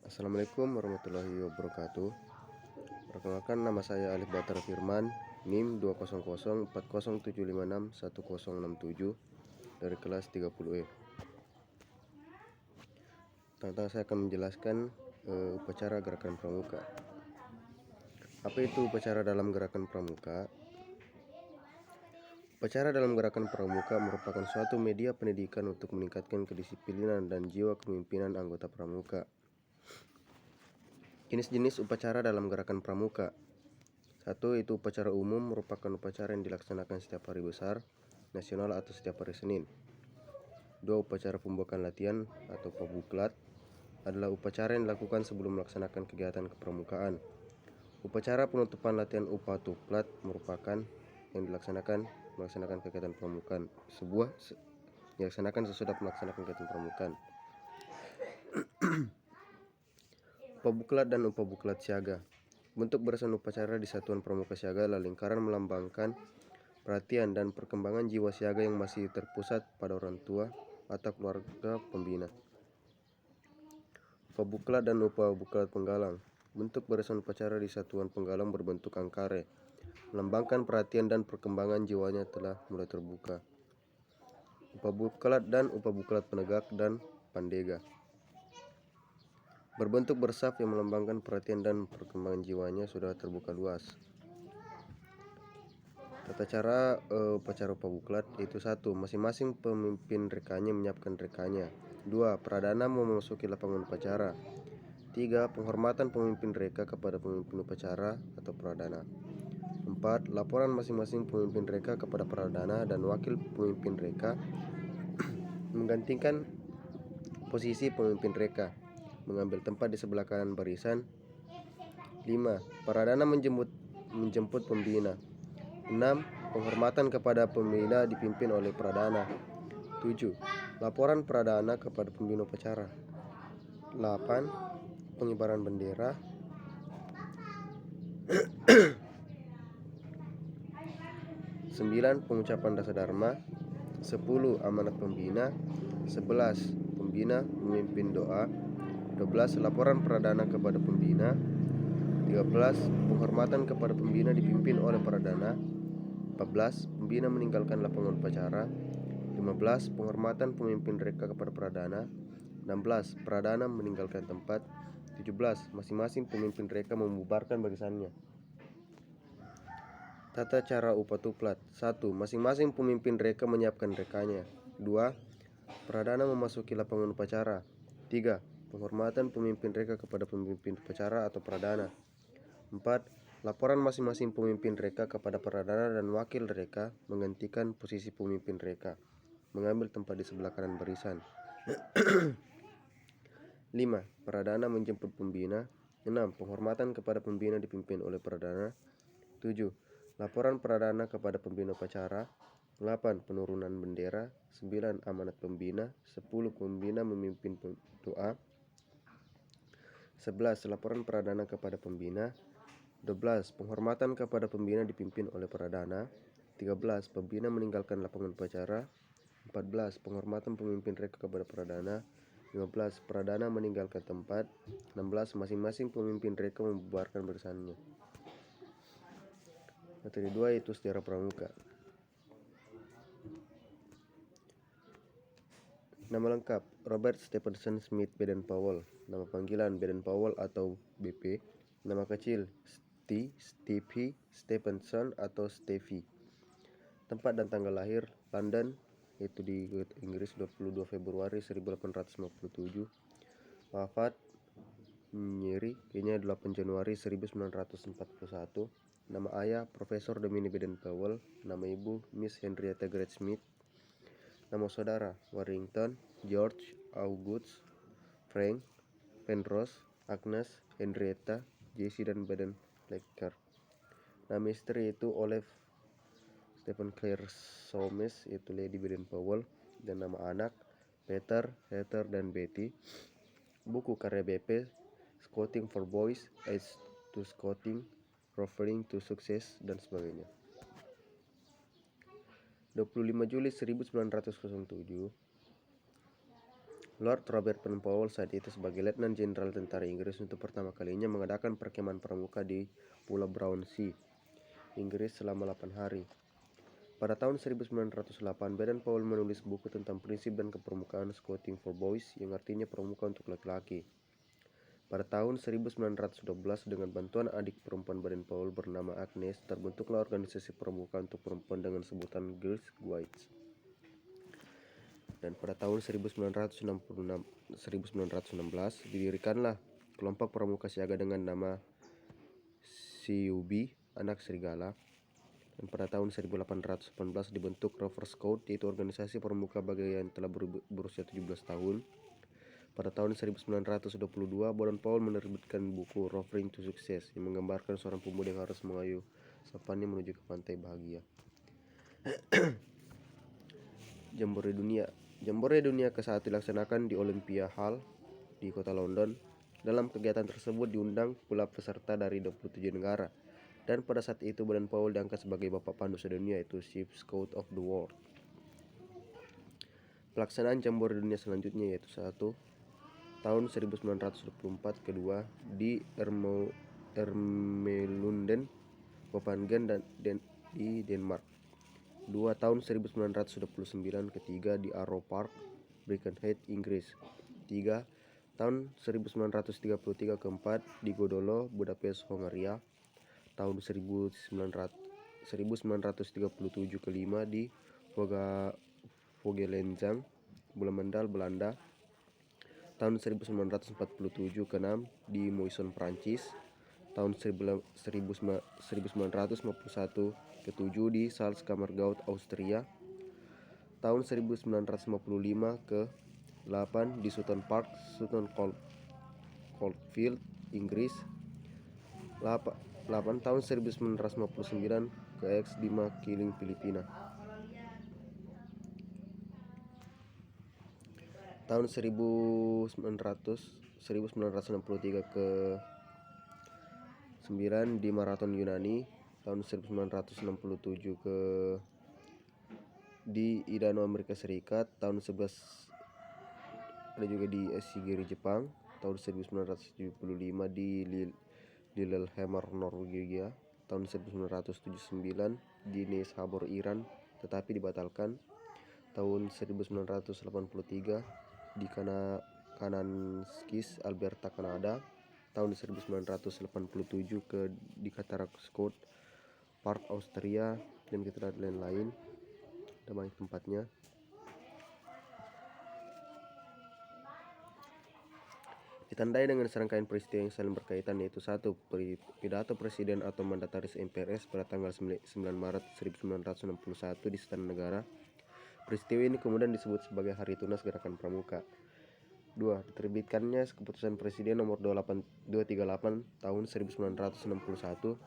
Assalamualaikum warahmatullahi wabarakatuh. Perkenalkan, nama saya Alif Batara Firman, NIM 2004075610667 dari kelas 30E. Tentang saya akan menjelaskan upacara gerakan pramuka. Apa itu upacara dalam gerakan pramuka? Upacara dalam gerakan pramuka merupakan suatu media pendidikan untuk meningkatkan kedisiplinan dan jiwa kepemimpinan anggota pramuka. Jenis-jenis upacara dalam gerakan pramuka. 1. Itu upacara umum, merupakan upacara yang dilaksanakan setiap hari besar, nasional atau setiap hari Senin. 2. Upacara pembukaan latihan atau pabuklat adalah upacara yang dilakukan sebelum melaksanakan kegiatan kepramukaan. Upacara penutupan latihan upatuplat merupakan yang melaksanakan kegiatan pramukaan. Dilaksanakan sesudah melaksanakan kegiatan pramukaan. Upabuklat dan upabuklat siaga. Bentuk barisan upacara di Satuan Pramuka Siaga adalah lingkaran melambangkan perhatian dan perkembangan jiwa siaga yang masih terpusat pada orang tua atau keluarga pembina. Upabuklat dan upabuklat penggalang. Bentuk barisan upacara di Satuan Penggalang berbentuk angkare, melambangkan perhatian dan perkembangan jiwanya telah mulai terbuka. Upabuklat dan upabuklat penegak dan pandega. Berbentuk bersaf yang melambangkan perhatian dan perkembangan jiwanya sudah terbuka luas. Tata cara upacara upabuklat yaitu 1. Masing-masing pemimpin rekanya menyiapkan rekanya. 2. Pradana memasuki lapangan upacara. 3. Penghormatan pemimpin reka kepada pemimpin upacara atau pradana. 4. Laporan masing-masing pemimpin reka kepada pradana dan wakil pemimpin reka menggantikan posisi pemimpin reka, mengambil tempat di sebelah kanan barisan. 5. Pradana menjemput pembina. 6. Penghormatan kepada pembina dipimpin oleh pradana. 7. Laporan pradana kepada pembina upacara. 8. Pengibaran bendera. 9. Pengucapan dasa dharma. 10. Amanat pembina. 11. Pembina memimpin doa. 12. Laporan pradana kepada pembina. 13. Penghormatan kepada pembina dipimpin oleh pradana. 14. Pembina meninggalkan lapangan upacara. 15. Penghormatan pemimpin reka kepada pradana. 16. Pradana meninggalkan tempat. 17. Masing-masing pemimpin reka membubarkan barisannya. Tata cara upatuplat. 1. Masing-masing pemimpin reka menyiapkan rekanya. 2. Pradana memasuki lapangan upacara. 3. Penghormatan pemimpin reka kepada pemimpin upacara atau pradana. 4. Laporan masing-masing pemimpin reka kepada pradana dan wakil reka menggantikan posisi pemimpin reka, mengambil tempat di sebelah kanan barisan. 5. Pradana menjemput pembina. 6. Penghormatan kepada pembina dipimpin oleh pradana. 7. Laporan pradana kepada pembina upacara. 8. Penurunan bendera. 9. Amanat pembina. 10. Pembina memimpin doa. 11. Laporan pradana kepada pembina. 12. Penghormatan kepada pembina dipimpin oleh pradana. 13. Pembina meninggalkan lapangan upacara. 14. Penghormatan pemimpin reka kepada pradana. 15. Pradana meninggalkan tempat. 16. Masing-masing pemimpin reka membubarkan barisannya. Materi 2 yaitu sejarah pramuka. Nama lengkap Robert Stephenson Smith Baden-Powell. Nama panggilan Baden-Powell atau BP. Nama kecil Stevie Stephenson atau Stevie. Tempat dan tanggal lahir London, yaitu di Inggris 22 Februari 1857. Wafat Nyeri, Kenya 8 Januari 1941. Nama ayah Profesor Domini Baden-Powell. Nama ibu Miss Henrietta Great Smith. Nama saudara Warrington, George, August, Frank, Penrose, Agnes, Henrietta, Jessie dan Baden Lecker. Nama istri itu Olive Stephen Clare Soames, yaitu Lady Baden-Powell. Dan nama anak Peter, Heather dan Betty. Buku karya BP Scouting for Boys, Age to Scouting, Referring to Success dan sebagainya. 25 Juli 1907 Lord Robert Baden-Powell saat itu sebagai Letnan Jenderal Tentara Inggris untuk pertama kalinya mengadakan perkemahan pramuka di Pulau Brownsea, Inggris selama 8 hari. Pada tahun 1908, Baden-Powell menulis buku tentang prinsip dan kepramukaan Scouting for Boys, yang artinya pramuka untuk laki-laki. Pada tahun 1912, dengan bantuan adik perempuan Baden-Powell bernama Agnes, terbentuklah organisasi pramuka untuk perempuan dengan sebutan Girls Guides. Dan pada tahun 1916 didirikanlah kelompok pramuka siaga dengan nama CUB, Anak Serigala. Dan pada tahun 1818 dibentuk Rover Scout, yaitu organisasi pramuka bagi yang telah berusia 17 tahun. Pada tahun 1922, Baden-Powell menerbitkan buku Rovering to Success yang menggambarkan seorang pemuda yang harus mengayuh sampannya menuju ke pantai bahagia. Jambore Dunia. Jambore Dunia ke-1 dilaksanakan di Olympia Hall di kota London. Dalam kegiatan tersebut diundang pula peserta dari 27 negara. Dan pada saat itu Baden-Powell diangkat sebagai Bapak Pandu sedunia, yaitu Chief Scout of the World. Pelaksanaan Jambore Dunia selanjutnya yaitu 1. Tahun 1924, kedua di Ermelunden, Copenhagen dan di Denmark. 2. Tahun 1929, ketiga di Arrow Park, Birkenhead, Inggris. 3. Tahun 1933, keempat di Godolo, Budapest, Hongaria. Tahun 1937, kelima di Vogelenzang, Bloemendal, Belanda. Tahun 1947, keenam di Moisson, Prancis. Tahun 1951, ketujuh di Salzkammergut, Austria. Tahun 1955, ke-8 di Sutton Park, Sutton Coldfield, Inggris. 8 tahun 1959, ke-X di Makiling, Filipina. Tahun 1963, ke-9 di Marathon Yunani. Tahun 1967, di Idano, Amerika Serikat. Tahun 11 ada juga di Sigiri, Jepang. Tahun 1975 di Lillehammer, Norwegia. Tahun 1979 di Nice Harbor, Iran, tetapi dibatalkan. Tahun 1983 di Kananaskis, Alberta, Kanada. Tahun 1987 di Cataract Scout Park, Austria, dan kita lain-lain. Ada banyak tempatnya. Ditandai dengan serangkaian peristiwa yang saling berkaitan, yaitu 1. Pidato Presiden atau Mandataris MPRS pada tanggal 9 Maret 1961 di Istana Negara. Peristiwa ini kemudian disebut sebagai Hari Tunas Gerakan Pramuka. 2. Diterbitkannya Keputusan Presiden nomor 238 tahun 1961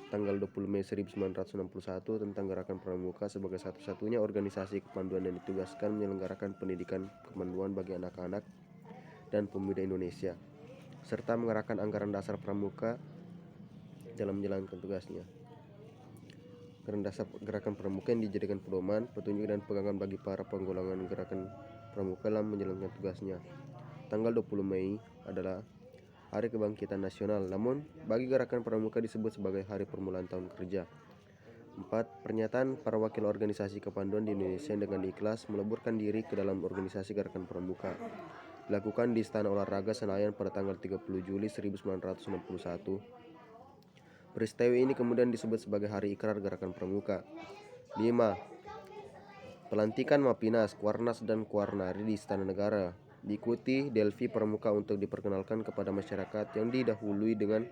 tanggal 20 Mei 1961 tentang Gerakan Pramuka sebagai satu-satunya organisasi kepanduan yang ditugaskan menyelenggarakan pendidikan kepanduan bagi anak-anak dan pemuda Indonesia, serta mengerahkan anggaran dasar pramuka dalam menjalankan tugasnya. Anggaran dasar Gerakan Pramuka yang dijadikan pedoman, petunjuk, dan pegangan bagi para penggolongan Gerakan Pramuka dalam menjalankan tugasnya. Tanggal 20 Mei adalah Hari Kebangkitan Nasional, namun bagi Gerakan Pramuka disebut sebagai Hari Permulaan Tahun Kerja. 4. Pernyataan para wakil organisasi kepanduan di Indonesia yang dengan ikhlas meleburkan diri ke dalam organisasi Gerakan Pramuka dilakukan di Istana Olahraga Senayan pada tanggal 30 Juli 1961. Peristiwa ini kemudian disebut sebagai Hari Ikrar Gerakan Pramuka. 5. Pelantikan Mapinas, Kuarnas, dan Kuarnari di Istana Negara, diikuti Delvi Pramuka untuk diperkenalkan kepada masyarakat, yang didahului dengan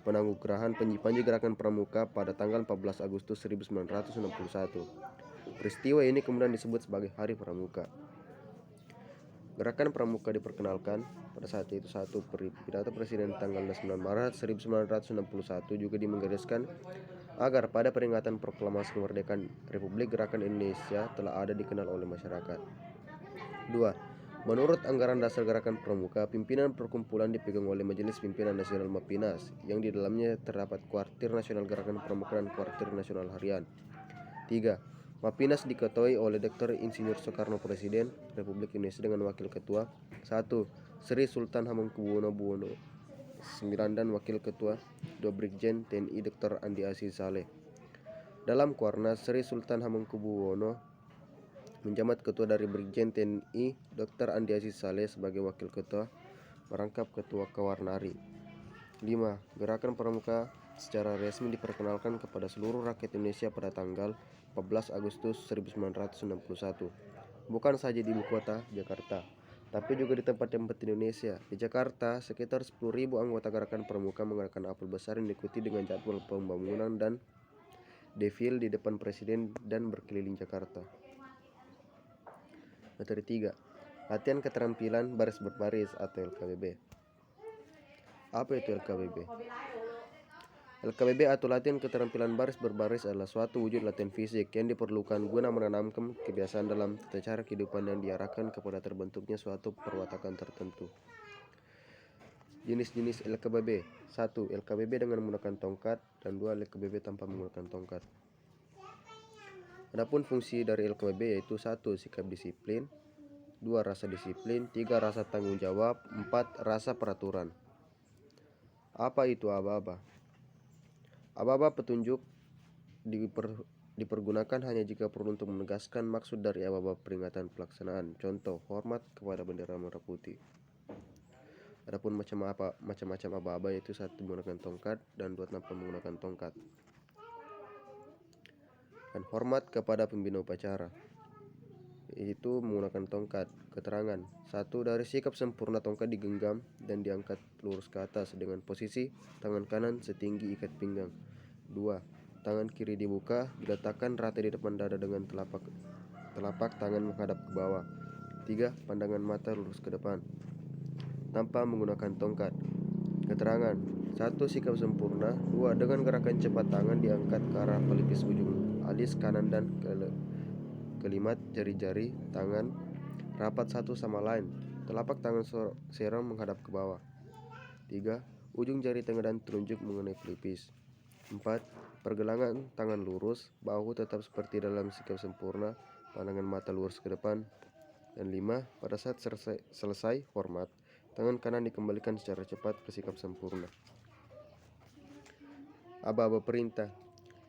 penanggugerahan Panji Gerakan Pramuka pada tanggal 14 Agustus 1961. Peristiwa ini kemudian disebut sebagai Hari Pramuka. Gerakan Pramuka diperkenalkan pada saat itu. 1. Pidato Presiden tanggal 9 Maret 1961 juga dimengariskan agar pada peringatan proklamasi kemerdekaan Republik Gerakan Indonesia telah ada dikenal oleh masyarakat. 2. Menurut anggaran dasar Gerakan Pramuka, pimpinan perkumpulan dipegang oleh Majelis Pimpinan Nasional Mapinas, yang di dalamnya terdapat Kuartir Nasional Gerakan Pramuka dan Kuartir Nasional Harian. 3. Mapines diketuai oleh Dr. Insinyur Soekarno Presiden Republik Indonesia dengan Wakil Ketua. 1. Sri Sultan Hamengkubuwono Buwono IX dan Wakil Ketua. 2. Brigjen TNI Dr. Andi Aziz Saleh. Dalam Kuarnas, Sri Sultan Hamengkubuwono menjabat ketua dari Brigjen TNI Dr. Andi Aziz Saleh sebagai Wakil Ketua merangkap Ketua Kawarnari. 5. Gerakan Pramuka secara resmi diperkenalkan kepada seluruh rakyat Indonesia pada tanggal 14 Agustus 1961. Bukan saja di ibu kota, Jakarta, tapi juga di tempat di Indonesia. Di Jakarta, sekitar 10.000 anggota Gerakan Pramuka mengadakan apel besar yang diikuti dengan jadwal pembangunan dan defil di depan Presiden dan berkeliling Jakarta. Materi 3. Latihan keterampilan baris berbaris atau LKBB. Apa itu LKBB? LKBB atau latihan keterampilan baris berbaris adalah suatu wujud latihan fisik yang diperlukan guna menanamkan kebiasaan dalam tata cara kehidupan yang diarahkan kepada terbentuknya suatu perwatakan tertentu. Jenis-jenis LKBB. 1. LKBB dengan menggunakan tongkat, dan 2. LKBB tanpa menggunakan tongkat. Adapun fungsi dari LKBB yaitu 1. Sikap disiplin, 2. Rasa disiplin, 3. Rasa tanggung jawab, 4. Rasa peraturan. Apa itu aba-aba? Aba-aba petunjuk dipergunakan hanya jika perlu untuk menegaskan maksud dari aba-aba peringatan pelaksanaan. Contoh, hormat kepada bendera merah putih. Adapun macam-macam aba-aba yaitu 1. Menggunakan tongkat, dan 2. tanpa menggunakan tongkat. Dan hormat kepada pembina upacara yaitu menggunakan tongkat. Keterangan. 1. Dari sikap sempurna tongkat digenggam dan diangkat lurus ke atas dengan posisi tangan kanan setinggi ikat pinggang. 2. Tangan kiri dibuka, diletakkan rata di depan dada dengan telapak tangan menghadap ke bawah. 3. Pandangan mata lurus ke depan tanpa menggunakan tongkat. Keterangan. 1. Sikap sempurna. 2. Dengan gerakan cepat tangan diangkat ke arah pelipis ujung alis kanan dan kelimat jari-jari tangan rapat satu sama lain. Telapak tangan serong menghadap ke bawah. 3. Ujung jari tengah dan telunjuk mengenai pelipis. 4. Pergelangan tangan lurus, bahu tetap seperti dalam sikap sempurna, pandangan mata lurus ke depan. Dan 5. Pada saat selesai hormat, tangan kanan dikembalikan secara cepat ke sikap sempurna. Aba-aba perintah.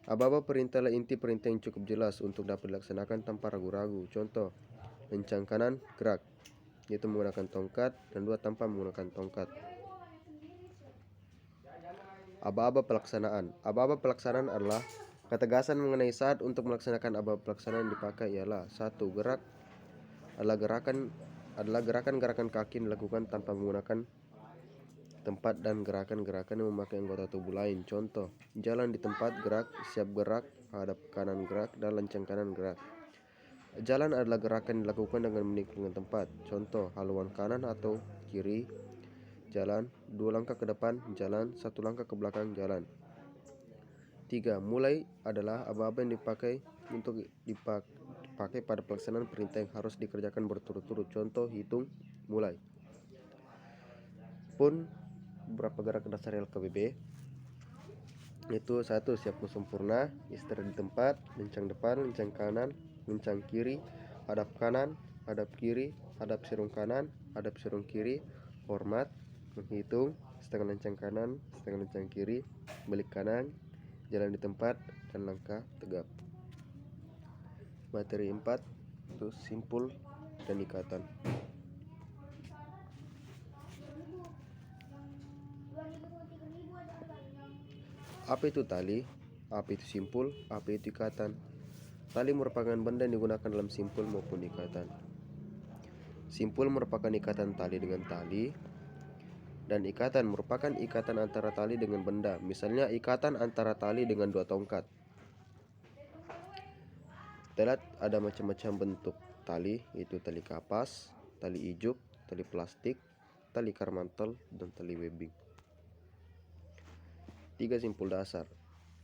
Aba-aba perintah adalah inti perintah yang cukup jelas untuk dapat dilaksanakan tanpa ragu-ragu. Contoh, lencang kanan, gerak, yaitu menggunakan tongkat, dan 2. Tanpa menggunakan tongkat. Aba-aba pelaksanaan. Aba-aba pelaksanaan adalah ketegasan mengenai saat untuk melaksanakan aba-aba pelaksanaan yang dipakai ialah 1. Gerak adalah gerakan-gerakan kaki yang dilakukan tanpa menggunakan tempat dan gerakan-gerakan yang memakai anggota tubuh lain. Contoh, jalan di tempat, gerak, siap gerak, hadap kanan gerak, dan lencang kanan gerak. Jalan adalah gerakan yang dilakukan dengan meninggalkan tempat. Contoh, haluan kanan atau kiri, jalan, 2 langkah ke depan, jalan, 1 langkah ke belakang, jalan. 3. Mulai adalah aba-aba yang dipakai pada pelaksanaan perintah yang harus dikerjakan berturut-turut. Contoh, hitung, mulai. Pun beberapa gerakan dasar LKBB yaitu 1. Siap sempurna, istirahat di tempat, lencang depan, lencang kanan, lencang kiri, hadap kanan, hadap kiri, hadap serong kanan, hadap serong kiri, hormat, menghitung, setengah lencang kanan, setengah lencang kiri, balik kanan, jalan di tempat, dan langkah tegap. Materi 4 itu simpul dan ikatan. Apa itu tali? Apa itu simpul? Apa itu ikatan? Tali merupakan benda yang digunakan dalam simpul maupun ikatan. Simpul merupakan ikatan tali dengan tali, dan ikatan merupakan ikatan antara tali dengan benda. Misalnya ikatan antara tali dengan 2 tongkat. Kita lihat ada macam-macam bentuk tali, yaitu tali kapas, tali ijuk, tali plastik, tali karmantel, dan tali webbing. 3 simpul dasar.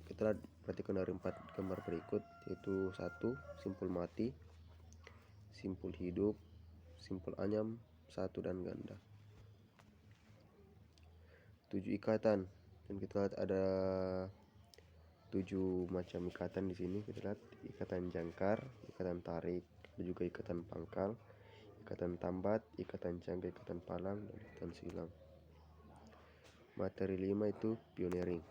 Kita perhatikan dari 4 gambar berikut, yaitu 1. Simpul mati, simpul hidup, simpul anyam, satu, dan ganda. 7 ikatan, dan kita lihat ada 7 macam ikatan di sini. Kita lihat ikatan jangkar, ikatan tarik, dan juga ikatan pangkal, ikatan tambat, ikatan cangga, ikatan palang, dan ikatan silang. Materi 5 itu pioneering.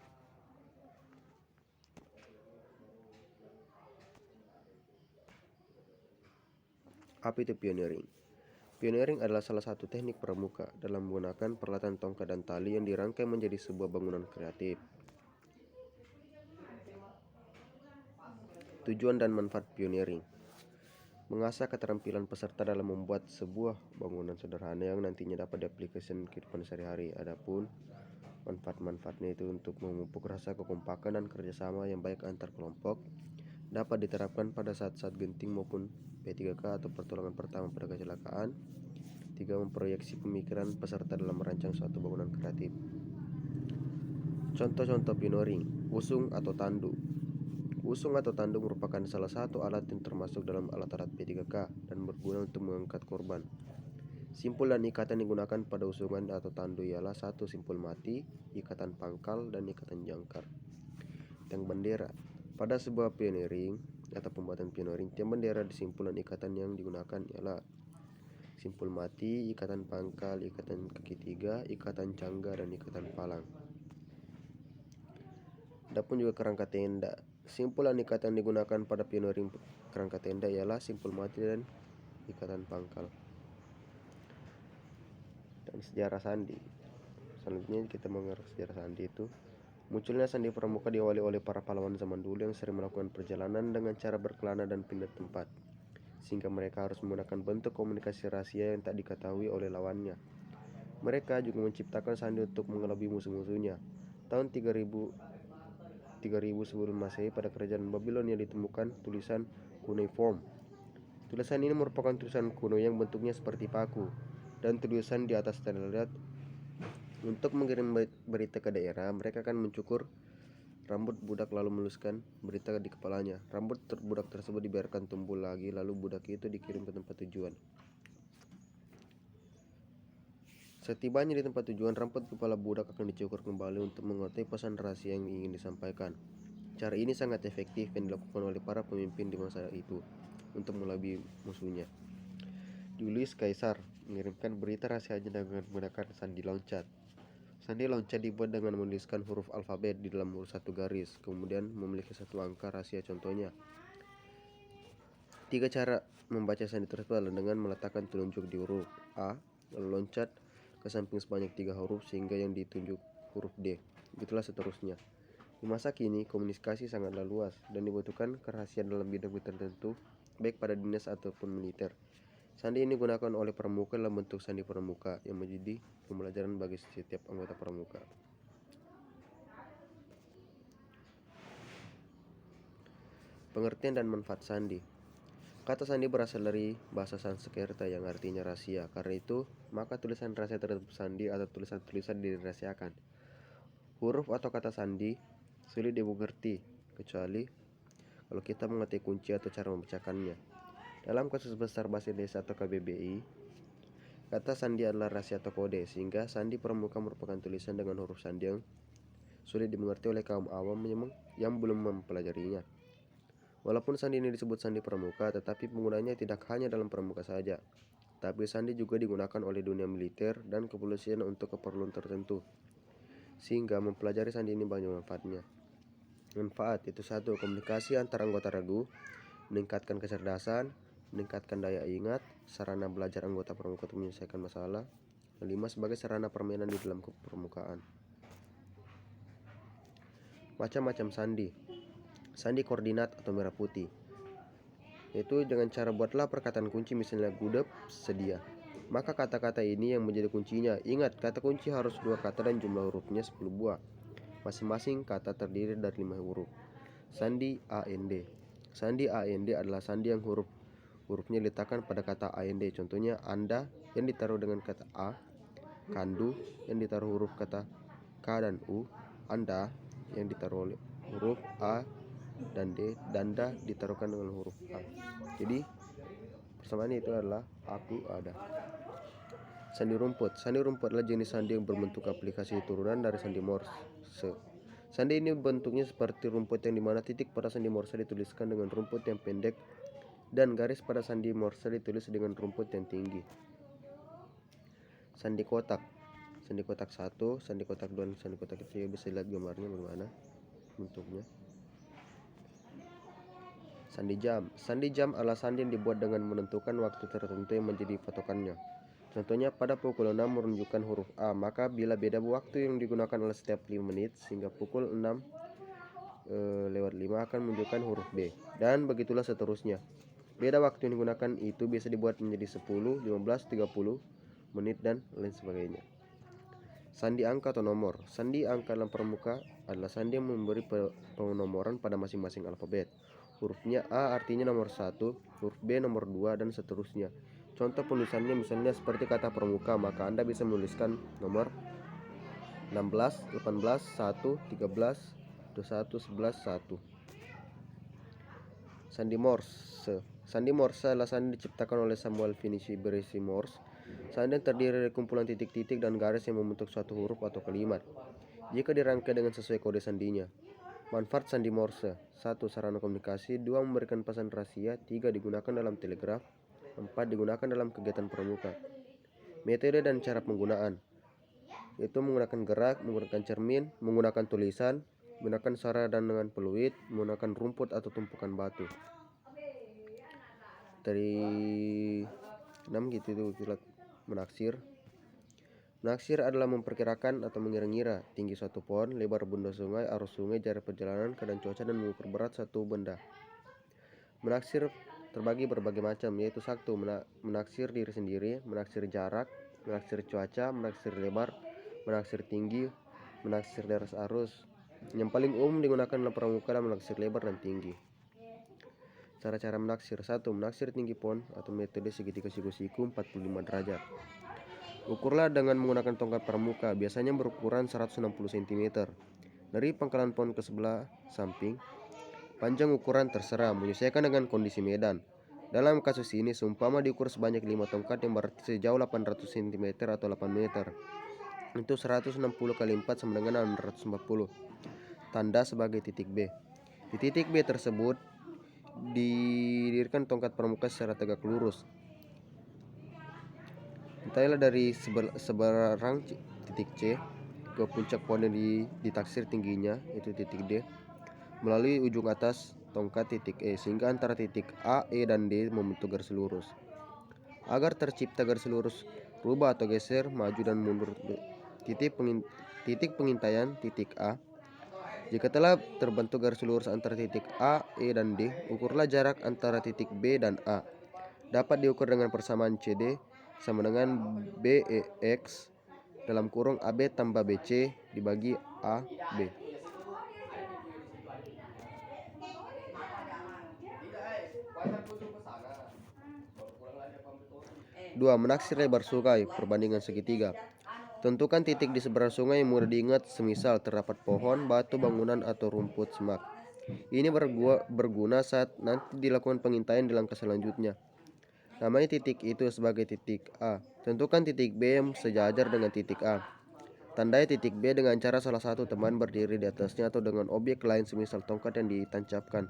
Apa itu pioneering? Pioneering adalah salah satu teknik pramuka dalam menggunakan peralatan tongkat dan tali yang dirangkai menjadi sebuah bangunan kreatif. Tujuan dan manfaat pioneering: mengasah keterampilan peserta dalam membuat sebuah bangunan sederhana yang nantinya dapat diaplikasikan kehidupan sehari-hari. Adapun manfaat-manfaatnya itu untuk memupuk rasa kekompakan dan kerjasama yang baik antar kelompok, dapat diterapkan pada saat-saat genting maupun P3K atau pertolongan pertama pada kecelakaan. 3. Memproyeksi pemikiran peserta dalam merancang suatu bangunan kreatif. Contoh-contoh pioneering: usung atau tanduk. Usung atau tanduk merupakan salah satu alat yang termasuk dalam alat-alat P3K dan berguna untuk mengangkat korban. Simpul dan ikatan digunakan pada usungan atau tanduk ialah 1. Simpul mati, ikatan pangkal, dan ikatan jangkar. Tiang bendera. Pada sebuah pioneering atau pembuatan pioneering, tiang bendera di simpul dan ikatan yang digunakan ialah simpul mati, ikatan pangkal, ikatan kaki 3, ikatan cangga, dan ikatan palang. Adapun juga kerangka tenda. Simpul dan ikatan digunakan pada pioneering kerangka tenda ialah simpul mati dan ikatan pangkal. Dan sejarah sandi. Selanjutnya kita mengenal sejarah sandi itu. Munculnya sandi pramuka diawali oleh para pahlawan zaman dulu yang sering melakukan perjalanan dengan cara berkelana dan pindah tempat, sehingga mereka harus menggunakan bentuk komunikasi rahasia yang tak diketahui oleh lawannya. Mereka juga menciptakan sandi untuk mengelabui musuh-musuhnya. Tahun 3000 sebelum Masehi, pada kerajaan Babilonia ditemukan tulisan cuneiform. Tulisan ini merupakan tulisan kuno yang bentuknya seperti paku, dan tulisan di atas terlihat. Untuk mengirim berita ke daerah, mereka akan mencukur rambut budak lalu menuliskan berita di kepalanya. Rambut budak tersebut dibiarkan tumbuh lagi, lalu budak itu dikirim ke tempat tujuan. Setibanya di tempat tujuan, rambut kepala budak akan dicukur kembali untuk mengetahui pesan rahasia yang ingin disampaikan. Cara ini sangat efektif yang dilakukan oleh para pemimpin di masa itu untuk melabui musuhnya. Julius Caesar mengirimkan berita rahasianya dengan menggunakan sandi loncat. Sandi loncat dibuat dengan menuliskan huruf alfabet di dalam satu garis, kemudian memiliki satu angka rahasia. Contohnya, 3 cara membaca sandi tersebut adalah dengan meletakkan telunjuk di huruf A, lalu loncat ke samping sebanyak 3 huruf sehingga yang ditunjuk huruf D. Begitulah seterusnya. Di masa kini, komunikasi sangatlah luas dan dibutuhkan kerahasiaan dalam bidang tertentu, baik pada dinas ataupun militer. Sandi ini digunakan oleh pramuka dalam bentuk sandi pramuka yang menjadi pembelajaran bagi setiap anggota pramuka. Pengertian dan manfaat sandi. Kata sandi berasal dari bahasa Sanskerta yang artinya rahasia. Karena itu, maka tulisan rahasia terhadap sandi atau tulisan-tulisan dirahasiakan. Huruf atau kata sandi sulit dimengerti kecuali kalau kita mengerti kunci atau cara membacakannya. Dalam kasus besar bahasa Indonesia atau KBBI, kata sandi adalah rahasia atau kode, sehingga sandi pramuka merupakan tulisan dengan huruf sandi yang sulit dimengerti oleh kaum awam yang belum mempelajarinya. Walaupun sandi ini disebut sandi pramuka, tetapi penggunanya tidak hanya dalam pramuka saja, tapi sandi juga digunakan oleh dunia militer dan kepolisian untuk keperluan tertentu, sehingga mempelajari sandi ini banyak manfaatnya. Manfaat itu 1. Komunikasi antar anggota regu, meningkatkan kecerdasan, meningkatkan daya ingat, sarana belajar anggota pramuka untuk menyelesaikan masalah. 5. Sebagai sarana permainan di dalam kepramukaan. Macam-macam sandi. Sandi koordinat atau merah putih, yaitu dengan cara buatlah perkataan kunci, misalnya gudeg, sedia. Maka kata-kata ini yang menjadi kuncinya. Ingat, kata kunci harus 2 kata dan jumlah hurufnya 10 buah. Masing-masing kata terdiri dari 5 huruf. Sandi AND. Sandi AND adalah sandi yang hurufnya diletakkan pada kata AND. Contohnya, Anda yang ditaruh dengan kata A, Kandu yang ditaruh huruf kata K dan U, Anda yang ditaruh huruf A dan D, Danda ditaruhkan dengan huruf A. Jadi persamaannya itu adalah aku ada. Sandi rumput. Sandi rumput adalah jenis sandi yang berbentuk aplikasi turunan dari sandi Morse. Sandi ini bentuknya seperti rumput yang dimana titik pada sandi Morse dituliskan dengan rumput yang pendek dan garis pada sandi Morse ditulis dengan rumput yang tinggi. Sandi kotak 1, sandi kotak 2, dan sandi kotak 3. Bisa lihat gambarnya bagaimana bentuknya. Sandi jam adalah sandi yang dibuat dengan menentukan waktu tertentu yang menjadi patokannya. Contohnya pada pukul 6 menunjukkan huruf A, maka bila beda waktu yang digunakan adalah setiap 5 menit, sehingga pukul 6 lewat 5 akan menunjukkan huruf B, dan begitulah seterusnya. Beda waktu yang digunakan itu bisa dibuat menjadi 10, 15, 30 menit, dan lain sebagainya. Sandi angka atau nomor. Sandi angka dalam pramuka adalah sandi yang memberi penomoran pada masing-masing alfabet. Hurufnya A artinya nomor 1, huruf B nomor 2, dan seterusnya. Contoh penulisannya misalnya seperti kata pramuka, maka Anda bisa menuliskan nomor 16, 18, 1, 13, 21, 11, 1. Sandi Morse. Sandi Morse adalah sandi diciptakan oleh Samuel Finney Berry Morse. Sandi yang terdiri dari kumpulan titik-titik dan garis yang membentuk suatu huruf atau kalimat jika dirangkai dengan sesuai kode sandinya. Manfaat sandi Morse: 1. Sarana komunikasi. 2. Memberikan pesan rahasia. 3. Digunakan dalam telegraf. 4. Digunakan dalam kegiatan pramuka. Metode dan cara penggunaan yaitu menggunakan gerak, menggunakan cermin, menggunakan tulisan, menggunakan suara dan dengan peluit, menggunakan rumput atau tumpukan batu. Dari 6 gitu itu kita menaksir. Menaksir adalah memperkirakan atau mengira-ngira tinggi suatu pohon, lebar bunda sungai, arus sungai, jarak perjalanan, keadaan cuaca, dan mengukur berat suatu benda. Menaksir terbagi berbagai macam, yaitu 1. Menaksir diri sendiri, menaksir jarak, menaksir cuaca, menaksir lebar, menaksir tinggi, menaksir deras arus. Yang paling umum digunakan dalam pramuka adalah menaksir lebar dan tinggi. Cara-cara menaksir: 1. Menaksir tinggi pohon atau metode segitiga siku-siku 45 derajat. Ukurlah dengan menggunakan tongkat pramuka, biasanya berukuran 160 cm. Dari pangkalan pohon ke sebelah samping. Panjang ukuran terserah, menyesuaikan dengan kondisi medan. Dalam kasus ini, seumpama diukur sebanyak 5 tongkat yang berarti sejauh 800 cm atau 8 meter. Itu 160 kali 4 sama dengan 640. Tanda sebagai titik B. Di titik B tersebut didirikan tongkat pramuka secara tegak lurus. Entahlah dari seberang titik C ke puncak pohon yang ditaksir tingginya, itu titik D, melalui ujung atas tongkat titik E, sehingga antara titik A, E, dan D membentuk garis lurus. Agar tercipta garis lurus, rubah atau geser, maju dan mundur titik pengintaian titik A. Jika telah terbentuk garis lurus antara titik A, E, dan D, ukurlah jarak antara titik B dan A. Dapat diukur dengan persamaan CD sama dengan BEX dalam kurung AB tambah BC dibagi AB. 2. Menaksir lebar sungai, perbandingan segitiga. Tentukan titik di seberang sungai yang mudah diingat, semisal terdapat pohon, batu, bangunan, atau rumput semak. Ini berguna saat nanti dilakukan pengintaian di langkah selanjutnya. Namai titik itu sebagai titik A. Tentukan titik B yang sejajar dengan titik A. Tandai titik B dengan cara salah satu teman berdiri di atasnya atau dengan objek lain semisal tongkat yang ditancapkan.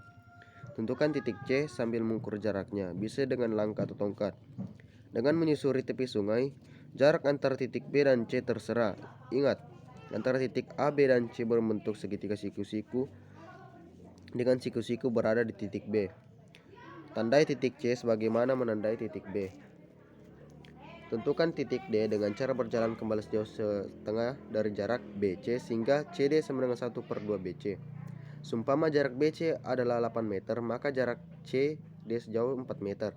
Tentukan titik C sambil mengukur jaraknya, bisa dengan langkah atau tongkat. Dengan menyusuri tepi sungai, jarak antara titik B dan C terserah. Ingat, antara titik A, B, dan C berbentuk segitiga siku-siku dengan siku-siku berada di titik B. Tandai titik C sebagaimana menandai titik B. Tentukan titik D dengan cara berjalan kembali sejauh setengah dari jarak BC sehingga CD sama dengan 1/2 BC. Seumpama jarak BC adalah 8 meter, maka jarak CD sejauh 4 meter.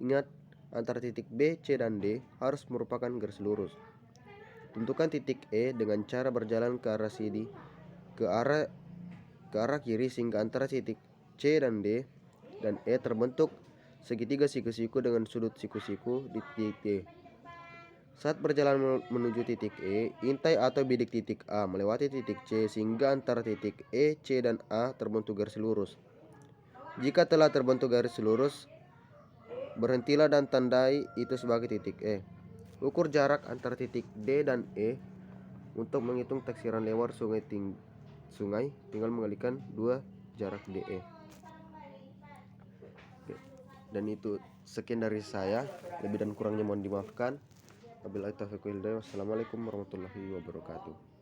Ingat, antara titik B, C, dan D harus merupakan garis lurus. Tentukan titik E dengan cara berjalan ke arah CD ke arah kiri sehingga antara titik C dan D dan E terbentuk segitiga siku-siku dengan sudut siku-siku di titik D. Saat berjalan menuju titik E, intai atau bidik titik A melewati titik C sehingga antara titik E, C, dan A terbentuk garis lurus. Jika telah terbentuk garis lurus, berhentilah dan tandai itu sebagai titik E. Ukur jarak antara titik D dan E untuk menghitung taksiran lebar sungai sungai, tinggal mengalihkan 2 jarak DE. Oke. Dan itu sekian dari saya, lebih dan kurangnya mohon dimaafkan. Wabillahi taufiq wal hidayah. Wassalamualaikum warahmatullahi wabarakatuh.